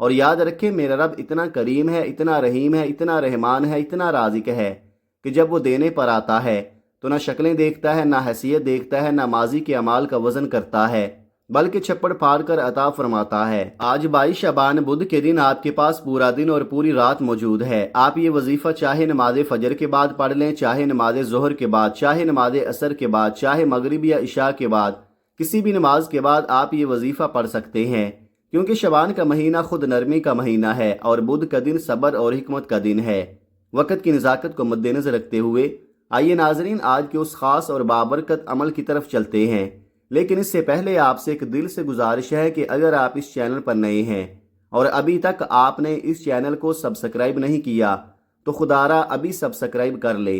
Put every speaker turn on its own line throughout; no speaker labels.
اور یاد رکھیں میرا رب اتنا کریم ہے، اتنا رحیم ہے، اتنا رحمان ہے، اتنا رازق ہے کہ جب وہ دینے پر آتا ہے تو نہ شکلیں دیکھتا ہے، نہ حیثیت دیکھتا ہے، نہ ماضی کے اعمال کا وزن کرتا ہے، بلکہ چھپڑ پھاڑ کر عطا فرماتا ہے۔ آج 22 شعبان بدھ کے دن آپ کے پاس پورا دن اور پوری رات موجود ہے۔ آپ یہ وظیفہ چاہے نماز فجر کے بعد پڑھ لیں، چاہے نماز ظہر کے بعد، چاہے نماز عصر کے بعد، چاہے مغرب یا عشاء کے بعد، کسی بھی نماز کے بعد آپ یہ وظیفہ پڑھ سکتے ہیں، کیونکہ شعبان کا مہینہ خود نرمی کا مہینہ ہے اور بدھ کا دن صبر اور حکمت کا دن ہے۔ وقت کی نزاکت کو مد نظر رکھتے ہوئے آئیے ناظرین آج کے اس خاص اور بابرکت عمل کی طرف چلتے ہیں، لیکن اس سے پہلے آپ سے ایک دل سے گزارش ہے کہ اگر آپ اس چینل پر نئے ہیں اور ابھی تک آپ نے اس چینل کو سبسکرائب نہیں کیا تو خدارا ابھی سبسکرائب کر لے،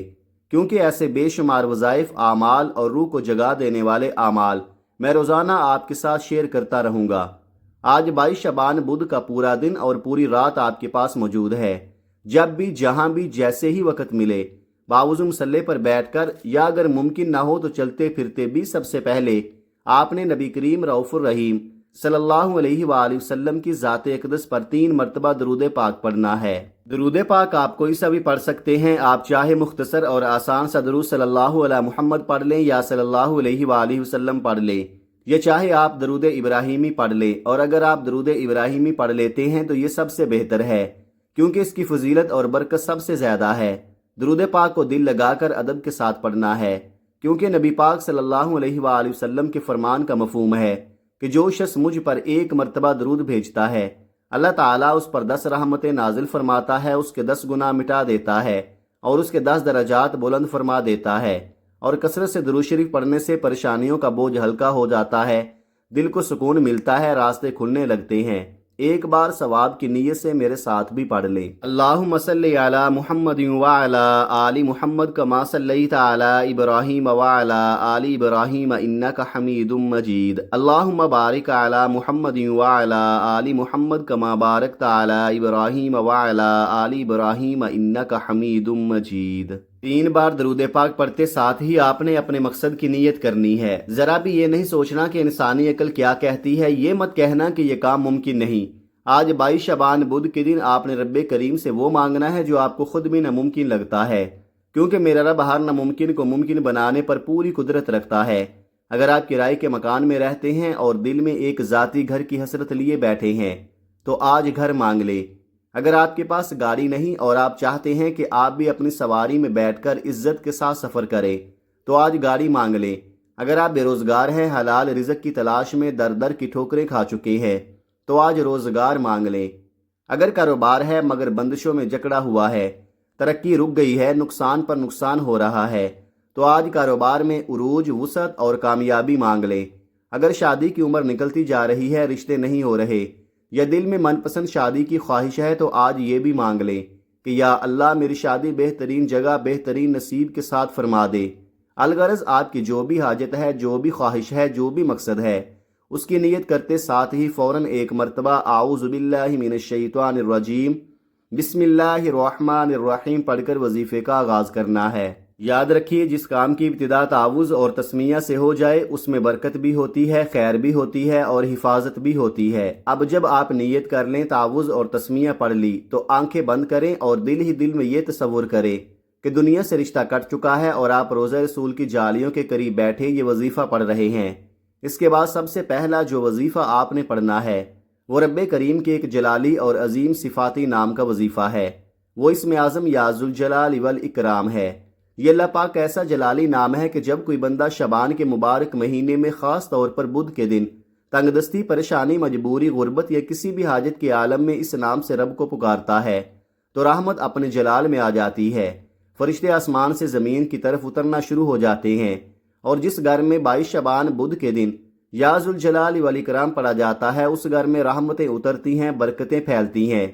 کیونکہ ایسے بے شمار وظائف، اعمال اور روح کو جگا دینے والے اعمال میں روزانہ آپ کے ساتھ شیئر کرتا رہوں گا۔ آج 22 شعبان بدھ کا پورا دن اور پوری رات آپ کے پاس موجود ہے۔ جب بھی، جہاں بھی، جیسے ہی وقت ملے، باوضو مصلی پر بیٹھ کر یا اگر ممکن نہ ہو تو چلتے پھرتے بھی سب سے پہلے آپ نے نبی کریم رؤوف الرحیم صلی اللہ علیہ وآلہ وسلم کی ذات اقدس پر 3 مرتبہ درود پاک پڑھنا ہے۔ درود پاک آپ کوئی سا بھی پڑھ سکتے ہیں، آپ چاہے مختصر اور آسان سا درود صلی اللہ علیہ محمد پڑھ لیں یا صلی اللہ علیہ وآلہ وسلم پڑھ لیں، یا چاہے آپ درود ابراہیمی پڑھ لیں، اور اگر آپ درود ابراہیمی پڑھ لیتے ہیں تو یہ سب سے بہتر ہے، کیونکہ اس کی فضیلت اور برکت سب سے زیادہ ہے۔ درود پاک کو دل لگا کر ادب کے ساتھ پڑھنا ہے، کیونکہ نبی پاک صلی اللہ علیہ وآلہ وسلم کے فرمان کا مفہوم ہے کہ جو شخص مجھ پر 1 مرتبہ درود بھیجتا ہے اللہ تعالیٰ اس پر 10 رحمتیں نازل فرماتا ہے، اس کے 10 گناہ مٹا دیتا ہے اور اس کے 10 درجات بلند فرما دیتا ہے، اور کثرت سے درود شریف پڑھنے سے پریشانیوں کا بوجھ ہلکا ہو جاتا ہے، دل کو سکون ملتا ہے، راستے کھلنے لگتے ہیں۔ ایک بار ثواب کی نیت سے میرے ساتھ بھی پڑھ لیں۔ اللہم صلی علی محمد وعلی آل محمد کما صلیت علی ابراہیم وعلی آل ابراہیم انک حمید مجید۔ اللہم بارک علی محمد وعلی آل محمد کما بارکت علی ابراہیم وعلی آل ابراہیم انک حمید مجید۔ 3 بار درود پاک پڑھتے ساتھ ہی آپ نے اپنے مقصد کی نیت کرنی ہے۔ ذرا بھی یہ نہیں سوچنا کہ انسانی عقل کیا کہتی ہے، یہ مت کہنا کہ یہ کام ممکن نہیں۔ آج 22 شعبان بدھ کے دن آپ نے رب کریم سے وہ مانگنا ہے جو آپ کو خود بھی ناممکن لگتا ہے، کیونکہ میرا رب ہر ناممکن کو ممکن بنانے پر پوری قدرت رکھتا ہے۔ اگر آپ کرائے کے مکان میں رہتے ہیں اور دل میں ایک ذاتی گھر کی حسرت لیے بیٹھے ہیں تو آج گھر مانگ لے۔ اگر آپ کے پاس گاڑی نہیں اور آپ چاہتے ہیں کہ آپ بھی اپنی سواری میں بیٹھ کر عزت کے ساتھ سفر کریں تو آج گاڑی مانگ لیں۔ اگر آپ بے روزگار ہیں، حلال رزق کی تلاش میں در در کی ٹھوکریں کھا چکے ہیں تو آج روزگار مانگ لیں۔ اگر کاروبار ہے مگر بندشوں میں جکڑا ہوا ہے، ترقی رک گئی ہے، نقصان پر نقصان ہو رہا ہے تو آج کاروبار میں عروج، وسعت اور کامیابی مانگ لیں۔ اگر شادی کی عمر نکلتی جا رہی ہے، رشتے نہیں ہو رہے، یا دل میں من پسند شادی کی خواہش ہے تو آج یہ بھی مانگ لیں کہ یا اللہ میری شادی بہترین جگہ، بہترین نصیب کے ساتھ فرما دے۔ الغرض آپ کی جو بھی حاجت ہے، جو بھی خواہش ہے، جو بھی مقصد ہے، اس کی نیت کرتے ساتھ ہی فوراً 1 مرتبہ اعوذ باللہ من الشیطان الرجیم بسم اللہ الرحمن الرحیم پڑھ کر وظیفے کا آغاز کرنا ہے۔ یاد رکھیے جس کام کی ابتدا تعوذ اور تسمیہ سے ہو جائے اس میں برکت بھی ہوتی ہے، خیر بھی ہوتی ہے اور حفاظت بھی ہوتی ہے۔ اب جب آپ نیت کر لیں، تعوذ اور تسمیہ پڑھ لی تو آنکھیں بند کریں اور دل ہی دل میں یہ تصور کریں کہ دنیا سے رشتہ کٹ چکا ہے اور آپ روزہ رسول کی جالیوں کے قریب بیٹھے یہ وظیفہ پڑھ رہے ہیں۔ اس کے بعد سب سے پہلا جو وظیفہ آپ نے پڑھنا ہے وہ رب کریم کے ایک جلالی اور عظیم صفاتی نام کا وظیفہ ہے۔ وہ اسم اعظم یا ذوالجلال والاکرام ہے۔ یہ اللہ پاک کا ایسا جلالی نام ہے کہ جب کوئی بندہ شعبان کے مبارک مہینے میں خاص طور پر بدھ کے دن تنگ دستی، پریشانی، مجبوری، غربت یا کسی بھی حاجت کے عالم میں اس نام سے رب کو پکارتا ہے تو رحمت اپنے جلال میں آ جاتی ہے، فرشتے آسمان سے زمین کی طرف اترنا شروع ہو جاتے ہیں، اور جس گھر میں 22 شعبان بدھ کے دن یا ذوالجلال والاکرام پڑھا جاتا ہے اس گھر میں رحمتیں اترتی ہیں، برکتیں پھیلتی ہیں،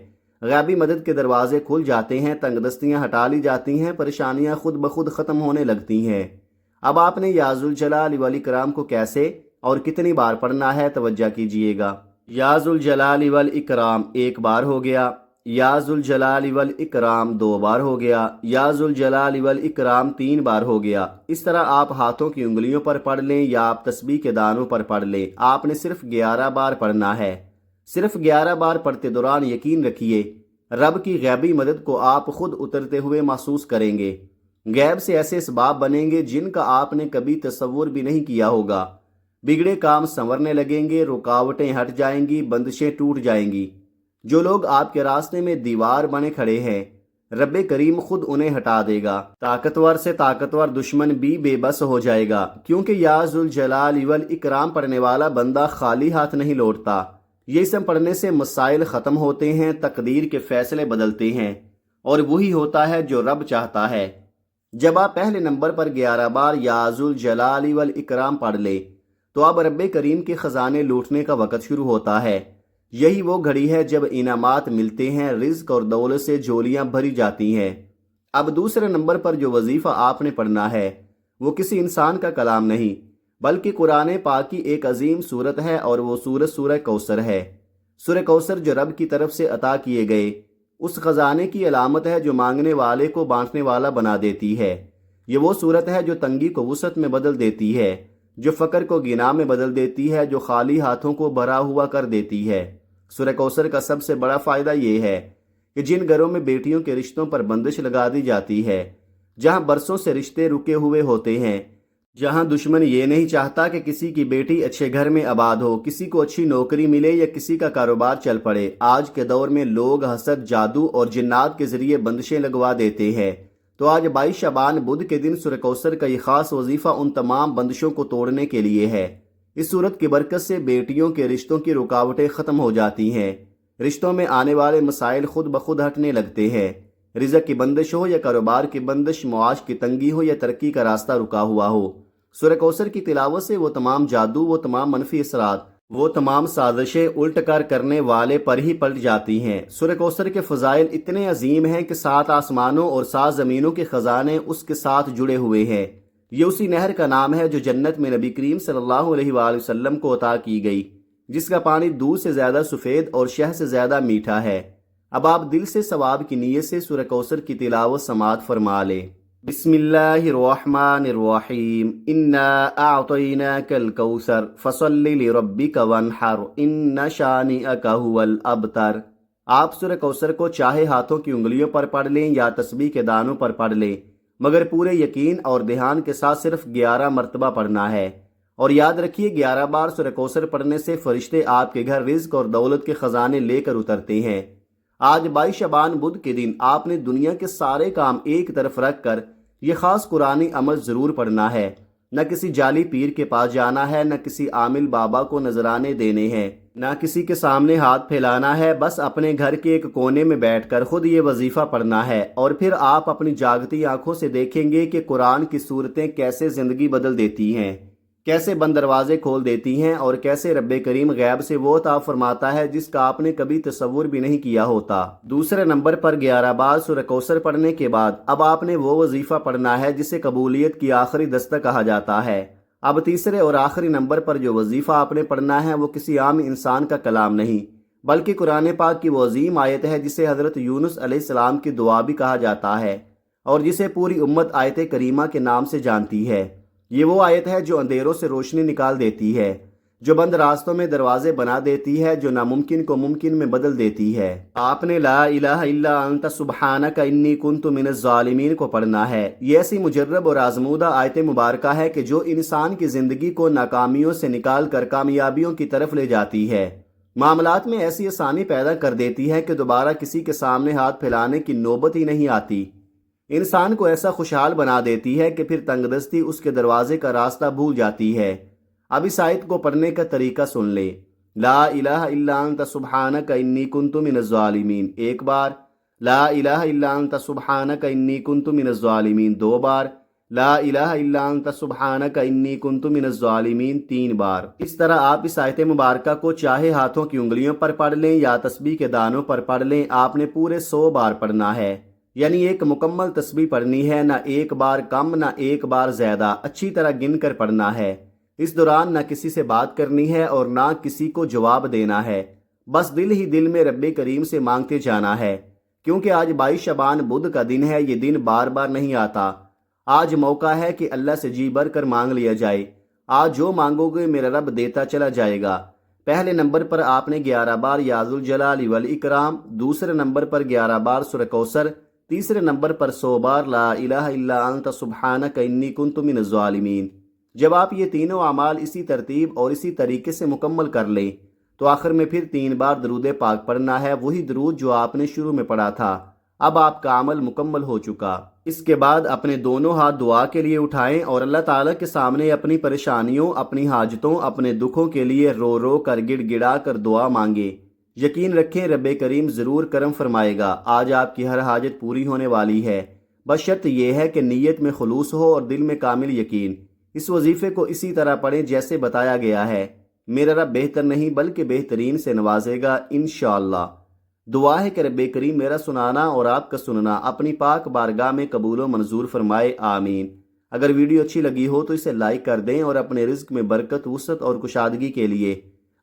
غیبی مدد کے دروازے کھل جاتے ہیں، تنگ دستیاں ہٹا لی جاتی ہیں، پریشانیاں خود بخود ختم ہونے لگتی ہیں۔ اب آپ نے یا ذوالجلال والاکرام کو کیسے اور کتنی بار پڑھنا ہے توجہ کیجئے گا۔ یا ذوالجلال والاکرام 1 بار ہو گیا، یا ذوالجلال والاکرام 2 بار ہو گیا، یا ذوالجلال والاکرام 3 بار ہو گیا۔ اس طرح آپ ہاتھوں کی انگلیوں پر پڑھ لیں یا آپ تسبیح کے دانوں پر پڑھ لیں، آپ نے صرف 11 بار پڑھنا ہے۔ صرف 11 بار پڑھتے دوران یقین رکھیے رب کی غیبی مدد کو آپ خود اترتے ہوئے محسوس کریں گے۔ غیب سے ایسے اسباب بنیں گے جن کا آپ نے کبھی تصور بھی نہیں کیا ہوگا۔ بگڑے کام سنورنے لگیں گے، رکاوٹیں ہٹ جائیں گی، بندشیں ٹوٹ جائیں گی۔ جو لوگ آپ کے راستے میں دیوار بنے کھڑے ہیں، رب کریم خود انہیں ہٹا دے گا۔ طاقتور سے طاقتور دشمن بھی بے بس ہو جائے گا، کیونکہ یا ذوالجلال والاکرام پڑھنے والا بندہ خالی ہاتھ نہیں لوٹتا۔ یہ اسم پڑھنے سے مسائل ختم ہوتے ہیں، تقدیر کے فیصلے بدلتے ہیں، اور وہی ہوتا ہے جو رب چاہتا ہے۔ جب آپ پہلے نمبر پر 11 بار یا ذوالجلال والاکرام پڑھ لے تو اب رب کریم کے خزانے لوٹنے کا وقت شروع ہوتا ہے۔ یہی وہ گھڑی ہے جب انعامات ملتے ہیں، رزق اور دولت سے جھولیاں بھری جاتی ہیں۔ اب دوسرے نمبر پر جو وظیفہ آپ نے پڑھنا ہے وہ کسی انسان کا کلام نہیں بلکہ قرآن پاک کی ایک عظیم سورت ہے، اور وہ سورت سورہ کوثر ہے۔ سورہ کوثر جو رب کی طرف سے عطا کیے گئے اس خزانے کی علامت ہے جو مانگنے والے کو بانٹنے والا بنا دیتی ہے۔ یہ وہ سورت ہے جو تنگی کو وسعت میں بدل دیتی ہے، جو فقر کو غنا میں بدل دیتی ہے، جو خالی ہاتھوں کو بھرا ہوا کر دیتی ہے۔ سورہ کوثر کا سب سے بڑا فائدہ یہ ہے کہ جن گھروں میں بیٹیوں کے رشتوں پر بندش لگا دی جاتی ہے، جہاں برسوں سے رشتے رکے ہوئے ہوتے ہیں، جہاں دشمن یہ نہیں چاہتا کہ کسی کی بیٹی اچھے گھر میں آباد ہو، کسی کو اچھی نوکری ملے یا کسی کا کاروبار چل پڑے، آج کے دور میں لوگ حسد، جادو اور جنات کے ذریعے بندشیں لگوا دیتے ہیں۔ تو آج 22 شعبان بدھ کے دن سورہ کوثر کا یہ خاص وظیفہ ان تمام بندشوں کو توڑنے کے لیے ہے۔ اس صورت کی برکت سے بیٹیوں کے رشتوں کی رکاوٹیں ختم ہو جاتی ہیں، رشتوں میں آنے والے مسائل خود بخود ہٹنے لگتے ہیں۔ رزق کی بندش ہو یا کاروبار کی بندش، معاش کی تنگی ہو یا ترقی کا راستہ رکا ہوا ہو، سورہ کوثر کی تلاوت سے وہ تمام جادو، وہ تمام منفی اثرات، وہ تمام سازشیں الٹ کر کرنے والے پر ہی پلٹ جاتی ہیں۔ سورہ کوثر کے فضائل اتنے عظیم ہیں کہ 7 آسمانوں اور 7 زمینوں کے خزانے اس کے ساتھ جڑے ہوئے ہیں۔ یہ اسی نہر کا نام ہے جو جنت میں نبی کریم صلی اللہ علیہ وآلہ وسلم کو عطا کی گئی، جس کا پانی دودھ سے زیادہ سفید اور شہد سے زیادہ میٹھا ہے۔ اب آپ دل سے ثواب کی نیت سے سورہ کوثر کی تلاوت سماعت فرما لیں۔ بسم اللہ الرحمن الرحیم، انا اعطیناک الکوثر فصل لربک وانحر ان شانئک هو الابتر۔ آپ سورہ کوثر کو چاہے ہاتھوں کی انگلیوں پر پڑھ لیں یا تسبیح کے دانوں پر پڑھ لیں، مگر پورے یقین اور دھیان کے ساتھ صرف 11 مرتبہ پڑھنا ہے۔ اور یاد رکھیے 11 بار سورہ کوثر پڑھنے سے فرشتے آپ کے گھر رزق اور دولت کے خزانے لے کر اترتے ہیں۔ آج 22 شعبان بدھ کے دن آپ نے دنیا کے سارے کام ایک طرف رکھ کر یہ خاص قرآنی عمل ضرور پڑھنا ہے۔ نہ کسی جعلی پیر کے پاس جانا ہے، نہ کسی عامل بابا کو نذرانے دینے ہیں، نہ کسی کے سامنے ہاتھ پھیلانا ہے، بس اپنے گھر کے ایک کونے میں بیٹھ کر خود یہ وظیفہ پڑھنا ہے، اور پھر آپ اپنی جاگتی آنکھوں سے دیکھیں گے کہ قرآن کی صورتیں کیسے زندگی بدل دیتی ہیں، کیسے بند دروازے کھول دیتی ہیں، اور کیسے رب کریم غیب سے وہ عطا فرماتا ہے جس کا آپ نے کبھی تصور بھی نہیں کیا ہوتا۔ دوسرے نمبر پر 11 بار سورہ کوثر پڑھنے کے بعد اب آپ نے وہ وظیفہ پڑھنا ہے جسے قبولیت کی آخری دستک کہا جاتا ہے۔ اب تیسرے اور آخری نمبر پر جو وظیفہ آپ نے پڑھنا ہے وہ کسی عام انسان کا کلام نہیں بلکہ قرآن پاک کی وہ عظیم آیت ہے جسے حضرت یونس علیہ السلام کی دعا بھی کہا جاتا ہے، اور جسے پوری امت آیت کریمہ کے نام سے جانتی ہے۔ یہ وہ آیت ہے جو اندھیروں سے روشنی نکال دیتی ہے، جو بند راستوں میں دروازے بنا دیتی ہے، جو ناممکن کو ممکن میں بدل دیتی ہے۔ آپ نے لا الہ الا انت سبحانک انی کنت من الظالمین کو پڑھنا ہے۔ یہ ایسی مجرب اور آزمودہ آیت مبارکہ ہے کہ جو انسان کی زندگی کو ناکامیوں سے نکال کر کامیابیوں کی طرف لے جاتی ہے، معاملات میں ایسی آسانی پیدا کر دیتی ہے کہ دوبارہ کسی کے سامنے ہاتھ پھیلانے کی نوبت ہی نہیں آتی، انسان کو ایسا خوشحال بنا دیتی ہے کہ پھر تنگ دستی اس کے دروازے کا راستہ بھول جاتی ہے۔ اب اس آیت کو پڑھنے کا طریقہ سن لیں۔ لا الہ الا انت سبحانک انی کنت من الظالمین 1 بار، لا الہ الا انت سبحانک انی کنت من الظالمین 2 بار، لا الہ الا انت سبحانک انی کنت من الظالمین 3 بار۔ اس طرح آپ اس آیت مبارکہ کو چاہے ہاتھوں کی انگلیوں پر پڑھ لیں یا تسبیح کے دانوں پر پڑھ لیں، آپ نے پورے 100 بار پڑھنا ہے، یعنی ایک مکمل تسبیح پڑھنی ہے، نہ ایک بار کم نہ ایک بار زیادہ، اچھی طرح گن کر پڑھنا ہے۔ اس دوران نہ کسی سے بات کرنی ہے اور نہ کسی کو جواب دینا ہے، بس دل ہی دل میں رب کریم سے مانگتے جانا ہے، کیونکہ آج 22 شعبان بدھ کا دن ہے، یہ دن بار بار نہیں آتا۔ آج موقع ہے کہ اللہ سے جی بھر کر مانگ لیا جائے۔ آج جو مانگو گے میرا رب دیتا چلا جائے گا۔ پہلے نمبر پر آپ نے 11 بار یا ذوالجلال والاکرام، دوسرے نمبر پر 11 بار سورہ کوثر، تیسرے نمبر پر 100 بار لا الہ الا انت سبحانک انی کنت من الظالمین۔ جب آپ یہ تینوں اعمال اسی ترتیب اور اسی طریقے سے مکمل کر لیں تو آخر میں پھر 3 بار درود پاک پڑھنا ہے، وہی درود جو آپ نے شروع میں پڑھا تھا۔ اب آپ کا عمل مکمل ہو چکا۔ اس کے بعد اپنے دونوں ہاتھ دعا کے لیے اٹھائیں اور اللہ تعالیٰ کے سامنے اپنی پریشانیوں، اپنی حاجتوں، اپنے دکھوں کے لیے رو رو کر گڑ گڑا کر دعا مانگیں۔ یقین رکھیں رب کریم ضرور کرم فرمائے گا، آج آپ کی ہر حاجت پوری ہونے والی ہے، بس شرط یہ ہے کہ نیت میں خلوص ہو اور دل میں کامل یقین۔ اس وظیفے کو اسی طرح پڑھیں جیسے بتایا گیا ہے، میرا رب بہتر نہیں بلکہ بہترین سے نوازے گا انشاءاللہ۔ دعا ہے کہ رب کریم میرا سنانا اور آپ کا سننا اپنی پاک بارگاہ میں قبول و منظور فرمائے، آمین۔ اگر ویڈیو اچھی لگی ہو تو اسے لائک کر دیں اور اپنے رزق میں برکت، وسعت اور کشادگی کے لیے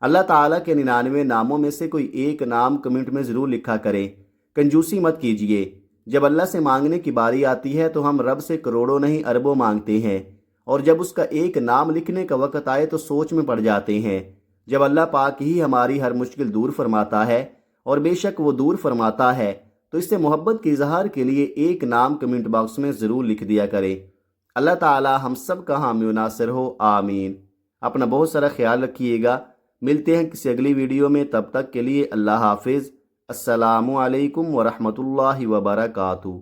اللہ تعالیٰ کے 99 ناموں میں سے کوئی ایک نام کمنٹ میں ضرور لکھا کریں۔ کنجوسی مت کیجیے، جب اللہ سے مانگنے کی باری آتی ہے تو ہم رب سے کروڑوں نہیں اربوں مانگتے ہیں، اور جب اس کا ایک نام لکھنے کا وقت آئے تو سوچ میں پڑ جاتے ہیں۔ جب اللہ پاک ہی ہماری ہر مشکل دور فرماتا ہے، اور بے شک وہ دور فرماتا ہے، تو اس سے محبت کے اظہار کے لیے ایک نام کمنٹ باکس میں ضرور لکھ دیا کریں۔ اللہ تعالی ہم سب کا حامی و ناصر ہو، آمین۔ اپنا بہت سارا خیال رکھیے گا، ملتے ہیں کسی اگلی ویڈیو میں، تب تک کے لیے اللہ حافظ۔ السلام علیکم ورحمۃ اللہ وبرکاتہ۔